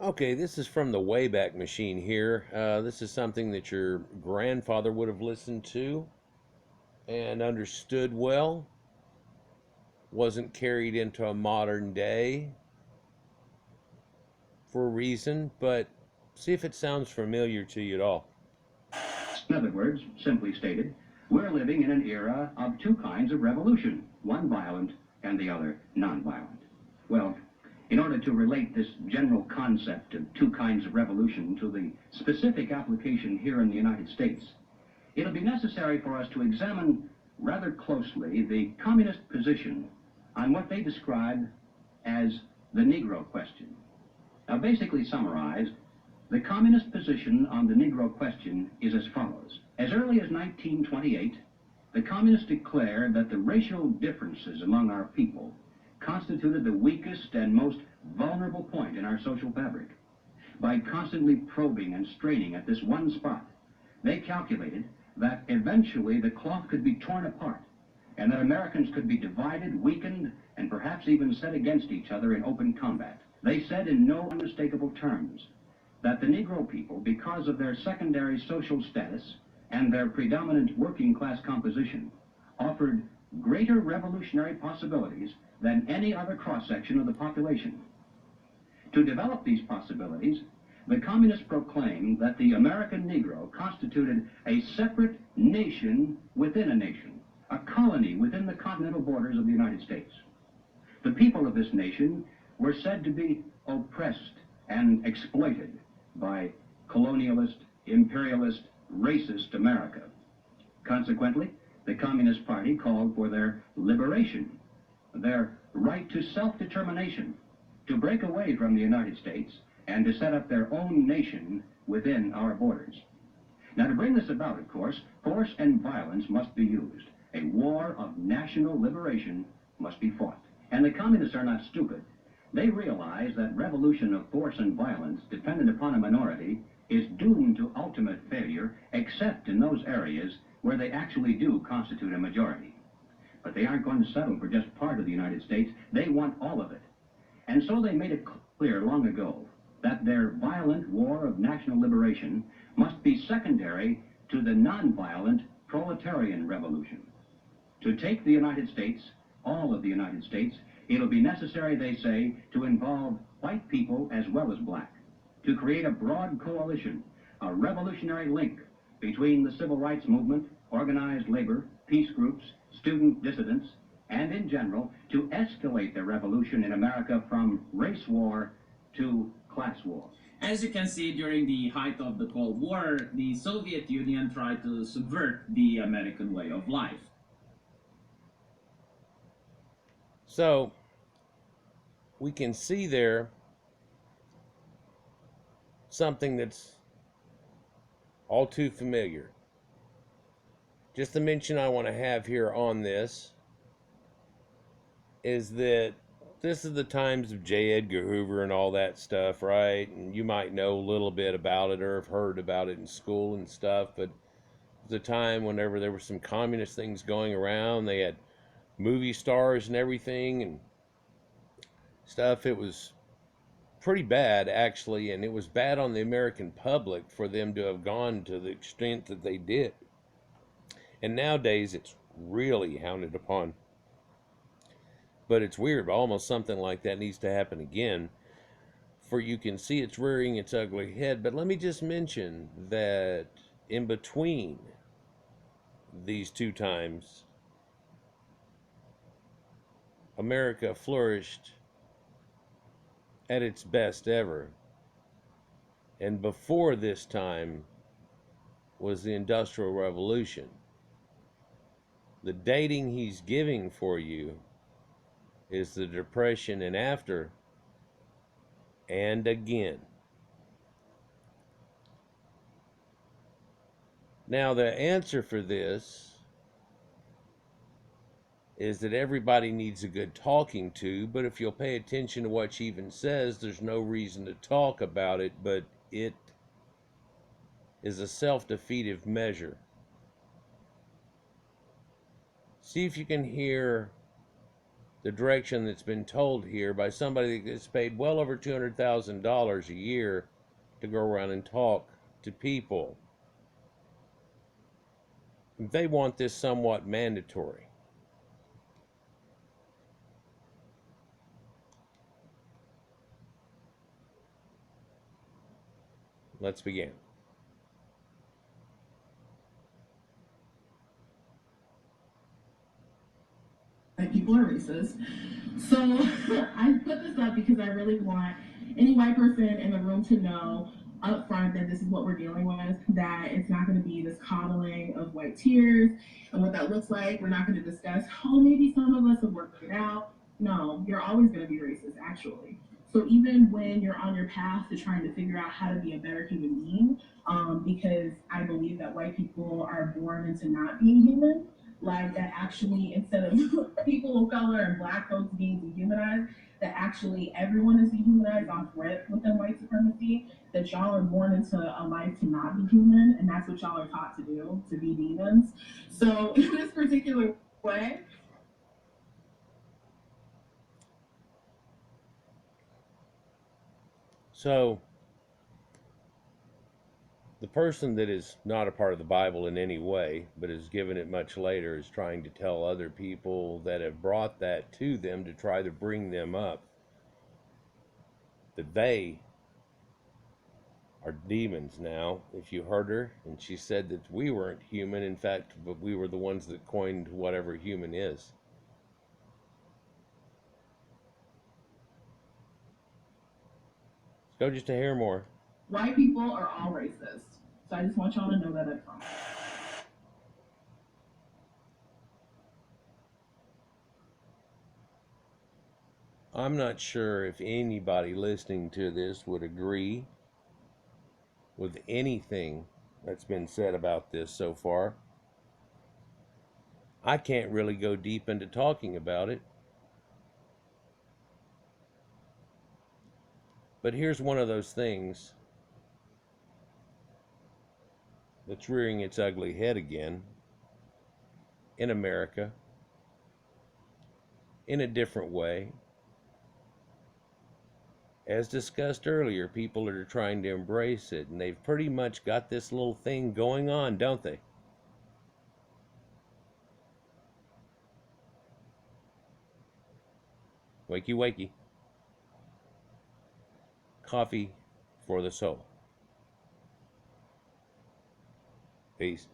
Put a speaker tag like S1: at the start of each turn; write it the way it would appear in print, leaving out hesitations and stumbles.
S1: Okay, this is from the Wayback Machine here. This is something that your grandfather would have listened to and understood well. Wasn't carried into a modern day for a reason, but see if it sounds familiar to you at all.
S2: In other words, simply stated, we're living in an era of two kinds of revolution, one violent and the other nonviolent. Well, in order to relate this general concept of two kinds of revolution to the specific application here in the United States, it'll be necessary for us to examine rather closely the communist position on what they describe as the Negro question. Now, basically summarized, the communist position on the Negro question is as follows. As early as 1928, the communists declared that the racial differences among our people constituted the weakest and most vulnerable point in our social fabric. By constantly probing and straining at this one spot, they calculated that eventually the cloth could be torn apart and that Americans could be divided, weakened, and perhaps even set against each other in open combat. They said in no unmistakable terms that the Negro people, because of their secondary social status and their predominant working class composition, offered greater revolutionary possibilities than any other cross-section of the population. To develop these possibilities, the communists proclaimed that the American Negro constituted a separate nation within a nation, a colony within the continental borders of the United States. The people of this nation were said to be oppressed and exploited by colonialist, imperialist, racist America. Consequently, the Communist Party called for their liberation, their right to self-determination, to break away from the United States and to set up their own nation within our borders. Now, to bring this about, of course, force and violence must be used. A war of national liberation must be fought. And the communists are not stupid. They realize that revolution of force and violence dependent upon a minority is doomed to ultimate failure, except in those areas where they actually do constitute a majority. But they aren't going to settle for just part of the United States. They want all of it. And so they made it clear long ago that their violent war of national liberation must be secondary to the nonviolent proletarian revolution. To take the United States, all of the United States, it'll be necessary, they say, to involve white people as well as black, to create a broad coalition, a revolutionary link between the civil rights movement, organized labor, peace groups, student dissidents, and in general, to escalate the revolution in America from race war to class war.
S3: As you can see, during the height of the Cold War, the Soviet Union tried to subvert the American way of life.
S1: So, we can see there something that's all too familiar. Just the mention I want to have here on this is that this is the times of J. Edgar Hoover and all that stuff, right? And you might know a little bit about it or have heard about it in school and stuff, but it was a time whenever there were some communist things going around. They had movie stars and everything and stuff. It was pretty bad, actually, and it was bad on the American public for them to have gone to the extent that they did. And nowadays, it's really hounded upon. But it's weird, almost something like that needs to happen again, for you can see it's rearing its ugly head. But let me just mention that in between these two times, America flourished at its best ever. And before this time was the Industrial Revolution. The dating he's giving for you is the Depression and after, and again. Now, the answer for this is that everybody needs a good talking to, but if you'll pay attention to what she even says, there's no reason to talk about it, but it is a self-defeative measure. See if you can hear the direction that's been told here by somebody that gets paid well over $200,000 a year to go around and talk to people. They want this somewhat mandatory. Let's begin.
S4: People are racist. So I put this up because I really want any white person in the room to know up front that this is what we're dealing with, that it's not going to be this coddling of white tears and what that looks like. We're not going to discuss, oh, maybe some of us have worked it out. No, you're always going to be racist, actually. So even when you're on your path to trying to figure out how to be a better human being, because I believe that white people are born into not being human, like that actually instead of people of color and black folks being dehumanized, that actually everyone is dehumanized on threat within white supremacy, that y'all are born into a life to not be human, and that's what y'all are taught to do, to be demons. So in this particular way,
S1: So, the person that is not a part of the Bible in any way, but is given it much later, is trying to tell other people that have brought that to them to try to bring them up that they are demons now. If you heard her, and she said that we weren't human, in fact, but we were the ones that coined whatever human is. Let's go just to hear more.
S4: white people are all racist. So I just want y'all to know that up front.
S1: I'm not sure if anybody listening to this would agree with anything that's been said about this so far. I can't really go deep into talking about it. But here's one of those things that's rearing its ugly head again in America in a different way. As discussed earlier, people are trying to embrace it, and they've pretty much got this little thing going on, don't they? Wakey, wakey. Coffee for the soul. Peace.